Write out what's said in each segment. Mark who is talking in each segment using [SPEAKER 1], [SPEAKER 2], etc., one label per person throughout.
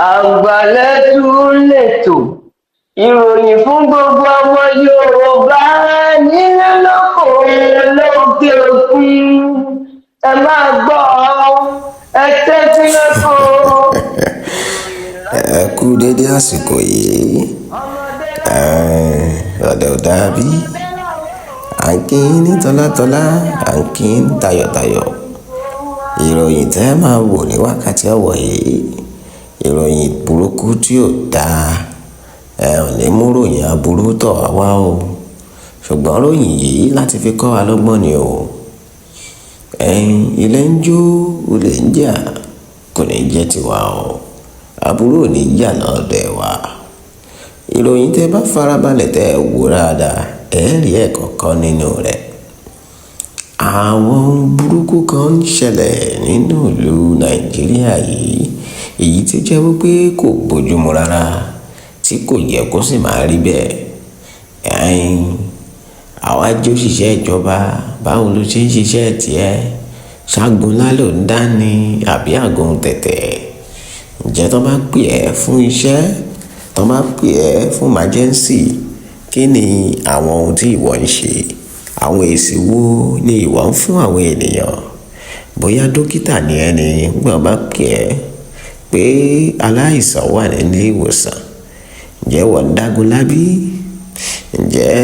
[SPEAKER 1] Àgbàlẹ́tù lètò ìròyìn fún gbogbo ọmọ Yorùbá nílé lóko lókè òkun. Ẹ máa gbọ́ ẹ tẹ́tí lẹ́kọ̀ọ́.
[SPEAKER 2] Ẹ kú dédé àsìkò yìí. Ọ̀dẹ̀ ò dàbí. À ń kí yín ní tọ́látọ́lá, à ń kí yín tayọ̀tayọ̀. Ìròyìn tẹ́ máa wò ní wákàtí ọ̀wọ̀ yìí, ìròyìn burúkú tí ò dáa. Ẹ ò ní mú ròyìn aburú tọ̀ wá o. Ṣùgbọ́n ròyìn yìí láti fi kọ́ wa lọ́gbọ́n ni o. Ilé ń jó, olè ń jà, kò ní jẹ́ tiwa o. Aburú ò ní jà náà dẹ̀ wá. Ìròyìn tẹ́ bá farabalẹ̀ tẹ́ wò dáadáa, ẹ rí ẹ̀kọ́ kan nínú rẹ̀. Àwọn burúkú kan ń ṣẹlẹ̀ nínú ìlú Nàìjíríà yìí, èyí tí jẹ́ wípé kò bójúmu rárá, tí kò yẹ kó sì máa rí bẹ́ẹ̀. Àwa jẹ́ òṣìṣẹ́ ìjọba, báwo ló ṣe ń ṣiṣẹ́ tiẹ̀? Ṣágunlá ló ń dá ní àbí àgùn tẹ̀tẹ̀? Ǹjẹ́ tó bá pè ẹ́ fún iṣẹ́, tó bá pè ẹ́ fún emergency, kí ni àwọn ohun tí ìwọ ń ṣe? Àwọn èsì wo ni ìwọ ń fún àwọn ènìyàn? Bóyá dókítà ni ẹni gbọ́n bá pè ẹ́ pé aláìsàn wà nílé ìwòsàn, ǹjẹ́ wọ́n ń dágun lábí? Ǹjẹ́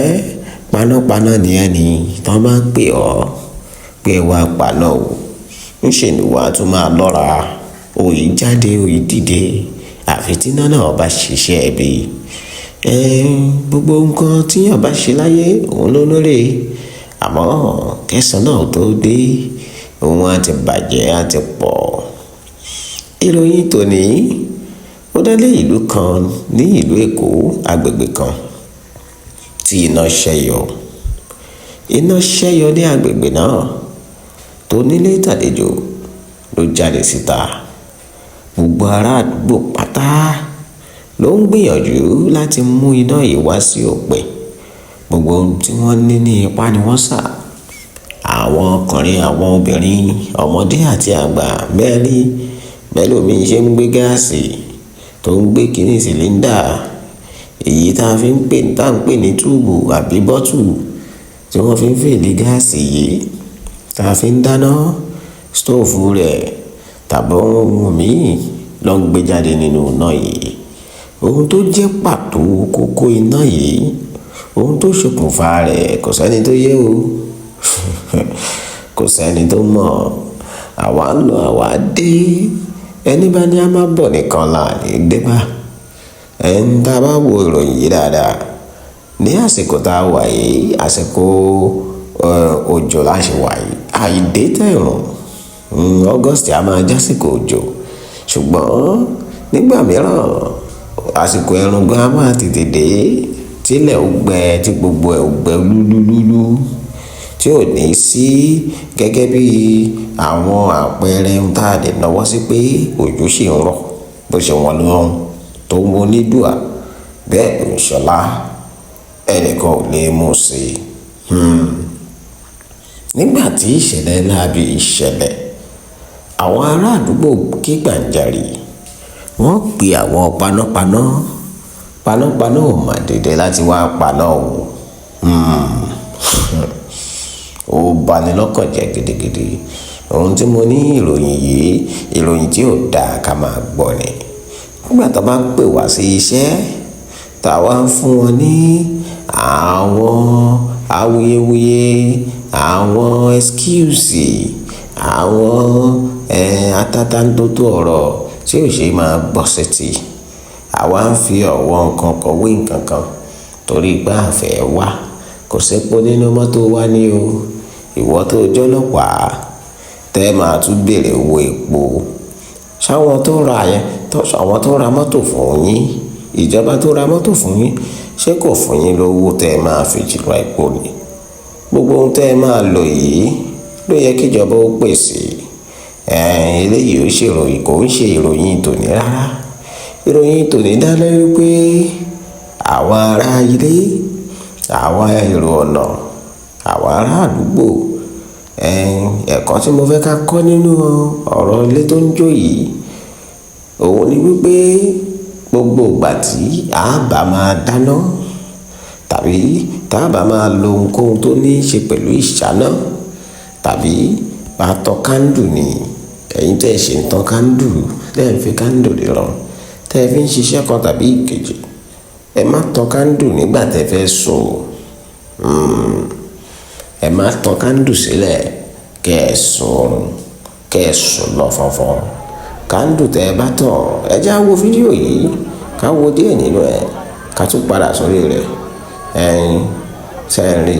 [SPEAKER 2] panápaná ni ẹni tó bá ń pè ọ́ pé wá paná o? Ńṣe ni wàá tún máa lọ́ra, òyì jáde òyì dìde, àfi tí iná náà bá ṣiṣẹ́ ẹbí. Gbogbo nǹkan tíyàn bá ṣe láyé òun ló lóore, àmọ́ kẹsàn-án náà tó dé, òun á ti bàjẹ́ á ti pọ̀. Ìròyìn tòní ó dálé ìlú kan ní ìlú Èkó, agbègbè kan tí iná ṣẹ́yọ ní agbègbè náà. Tó nílé tàlejò ló jáde síta. Gbogbo ará àdúgbò pátá ló ń gbìyànjú láti mú iná yìí wá sí òpin. Gbogbo ohun tí wọ́n ní ní ipá ni wọ́n sà. Àwọn ọkùnrin, àwọn obìnrin, ọmọdé àti àgbà mẹ́lòmí ṣe ń gbé gáàsì, tó ń gbé kíní sìlíńdà, èyí tá ń pè ní túùbù àbí bọ́tù tí wọ́n fi ń fèlè gáàsì yìí, tá a fi ń dáná, stóòfù rẹ̀ tàbí ohun míì ló ń gbé jáde nínú iná yìí. Ohun tó jẹ́ pàtó kókó iná yìí, ohun tó ṣokùnfà rẹ̀ kò sẹ́ni tó yé o. Kò sẹ́ni tó mọ̀. Àwa ń lọ àwa dé, ẹni bá ní a máa bọ̀ nìkan là ní dé bá. Tá a bá wo ìròyìn yìí dáadáa, ní àsìkò tá a wà yìí, àsìkò òjò láṣẹ wà yìí, àìdé tẹ̀rùn. August a máa jásìkò òjò, ṣùgbọ́n nígbà mìíràn àsìkò ẹ̀rùn gan a máa tètè dé, tílẹ̀ ó gbẹ, tí gbogbo ẹ̀ ó gbẹ lúlúlúlú, tí ò ní sí gẹ́gẹ́ bí àwọn àpẹẹrẹ ohun tá a lè náwó sí pé òjò ṣì ń rọ̀ bó ṣe wọ́n lọ́rùn tó ń wo nídùá bẹ́ẹ̀ ló ń ṣọlá, ẹnìkan ò lè mú sí i. Nígbà tí ìṣẹ̀lẹ̀ láabi ìṣẹ̀lẹ̀, àwọn ará àdúgbò ké gbàǹjarì, wọ́n pe àwọn panápaná ò mà dédé láti wá paná o. Ó bani lọ́kàn jẹ́ gidigidi. Ohun tí mo ní ìròyìn yìí, ìròyìn tí ò dáa ká máa gbọ́ ni. Nígbà tó bá pè wá sí iṣẹ́, táwa ń fún wọn ní àwọn awuyewuye, àwọn excuse, àwọn atatantoto ọ̀rọ̀ tí ò ṣe máa gbọ́ sétí. Àwa ń fi ọ̀wọ́ nǹkan kọ̀wé nǹkan kan torí pé a fẹ́ wá. Kò sépo nínú mọ́tò wa ní o. Ìwọ tó jọ́lọ́pàá tẹ́ máa tún béèrè owó epo. Ṣáwọn tó ra mọ́tò fún yín, ìjọba tó ra mọ́tò fún yín, ṣé kò fún yín lówó tẹ́ máa fi jìnnà epo ni? Gbogbo ohun tẹ́ máa lò yìí ló yẹ kí ìjọba ó pèsè. Eléyìí ó ṣèròyìn, kò ń ṣe ìròyìn tòní rárá. Ìròyìn tòní dá lórí pé àwa ará ilé, àwa èrò ọ̀nà, àwa ará àdúgbò, ẹ̀kọ́ tí mo fẹ́ ká kọ́ nínú ọ̀rọ̀ ilé tó ń jó yìí, òun ni wípé gbogbo ìgbà tí a bá máa dáná tàbí tá a bá máa lo ohunkóhun tó ní í ṣe pẹ̀lú ìṣáná tàbí máa tọ́ kándù ni ẹ̀yin tẹ́ ẹ ṣe ń tọ́ kándù tẹ́ ẹ ń fi kándù ríran tẹ́ ẹ fi ń ṣiṣẹ́ kan tàbí ìkejì ẹ má tọ́ kándù nígbà tẹ́ fẹ́ sùn ẹ má tọ́ kándù sílẹ̀ kẹ́ ẹ sùn lọ fọ́nfọ́n kándù tẹ́ ẹ bá tọ̀ ẹ já wo fídíò yìí ká wo díẹ̀ nínú ẹ̀ ká tún padà sórí rẹ̀ ẹ̀yin ṣẹ́ẹ̀rì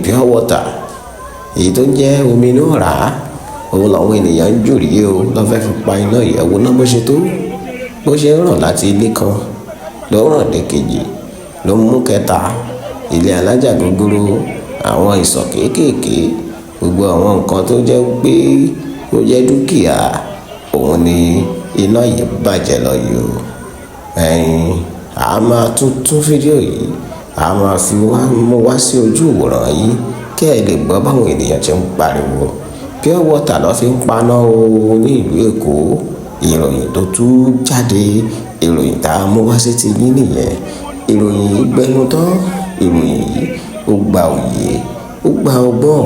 [SPEAKER 2] pure water èyí tó jẹ́ omi inú ọ̀rá òun làwọn ènìyàn ń jòrí o lọ́fẹ́ fi pa iná ìyẹ̀wò náà bó ṣe tó bó ṣe ń ràn láti ilé kan ló ràn dé kejì ló mú kẹta ilé alájà gogoro àwọn ìsọ̀ kéékèèké gbogbo àwọn nǹkan tó jẹ́ pé ó jẹ́ dúkìá òun ni iná yìí bàjẹ́ lọ yìí o a máa tún fídíò yìí a máa fi mú wá sí ojú ìwòran yìí kẹ́ ẹ lè gbọ́ báwọn ènìyàn ti ń pariwo pure water ló fi ń paná o ní ìlú Èkó ìròyìn tó tún jáde ìròyìn tá a mú wá sí ti yín nìyẹn ìròyìn yìí gbẹnu tán ìròyìn yìí ó gba òye ó gba ọgbọ́n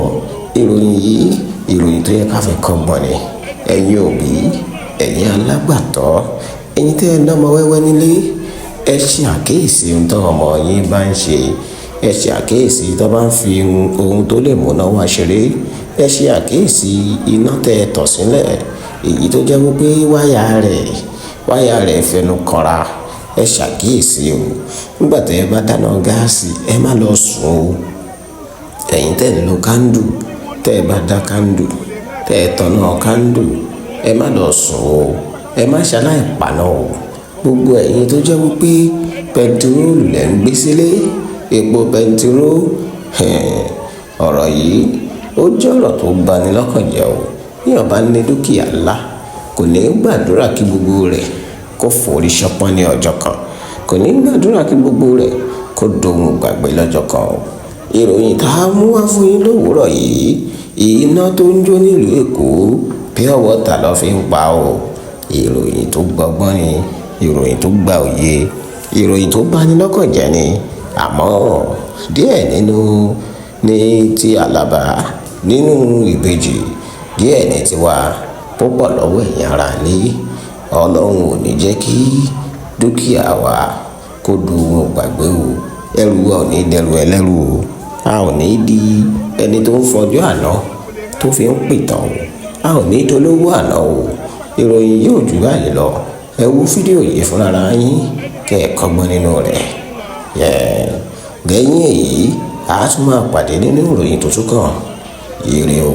[SPEAKER 2] ìròyìn yìí ìròyìn tó yẹ ká fi kọ́gbọ́n ni ẹ̀yin òbí ẹ̀yin alágbàtọ́ ẹ̀yin tẹ́ ẹ lọ́mọ wẹ́wẹ́ nílé ẹ ṣe àkíyèsí ohun tó ọmọ yín bá ń ṣe ẹ ṣe àkíyèsí tó bá ń fi ohun tó lè múná wá ṣeré ẹ ṣe àkíyèsí iná tẹ́ ẹ tọ̀ sílẹ̀ èyí tó jẹ́ wípé wáyà rẹ̀ fẹnu kọra ẹ ṣàkíyèsí o nígbà tẹ́ ẹ bá dáná gáàsì ẹ má lọ sùn o ẹ̀yin tẹ́ ẹ lo kándù tẹ́ ẹ bá dá kándù tẹ́ ẹ tọ̀nà kándù ẹ má lọ sùn o ẹ má ṣaláì paná o gbogbo ẹ̀yin tó jẹ́ wípé pẹntiróòlù lẹ́ ń gbé sílé epo pẹntiró ọ̀rọ̀ yìí ó jẹ́ ọ̀rọ̀ tó bani lọ́kàn jẹ́ o bí ọba ní dúkìá ńlá kò ní gbàdúrà kí gbogbo rẹ̀ kó forí ṣọpọ́n ní ọjọ́ kan kò ní gbàdúrà kí gbogbo rẹ̀ kó dohun gbàgbé lọ́jọ́ kan o ìròyìn tá a mú wá fún yín lówùúrọ̀ yìí iná tó ń jó nílùú Èkó pure water ló fi ń pa o ìròyìn tó gbọgbọ́n ni ìròyìn tó gba òye ìròyìn tó bani lọ́kàn jẹ́ ni àmọ́ díẹ̀ nínú ní ti Àlàbá nínú Ìbejì díẹ̀ ní tiwa púpọ̀ lọ́wọ́ ẹ̀yin ará ní Ọlọ́run ò ní jẹ́ kí dúkìá wa kó dohun gbàgbé o ẹrù wa ò ní dẹrù ẹlẹ́rù o a ò ní di ẹni tó ń fọjọ́ àná tó fi ń pìtàn o a ò ní dolówó àná o ìròyìn yóò jù báyìí lọ ẹ wo fídíò yìí fúnra yín kẹ́ ẹ kọ́gbọ́n nínú rẹ̀ gẹ́yìn èyí a tún máa pàdé nínú ìròyìn tó tún kàn ire o.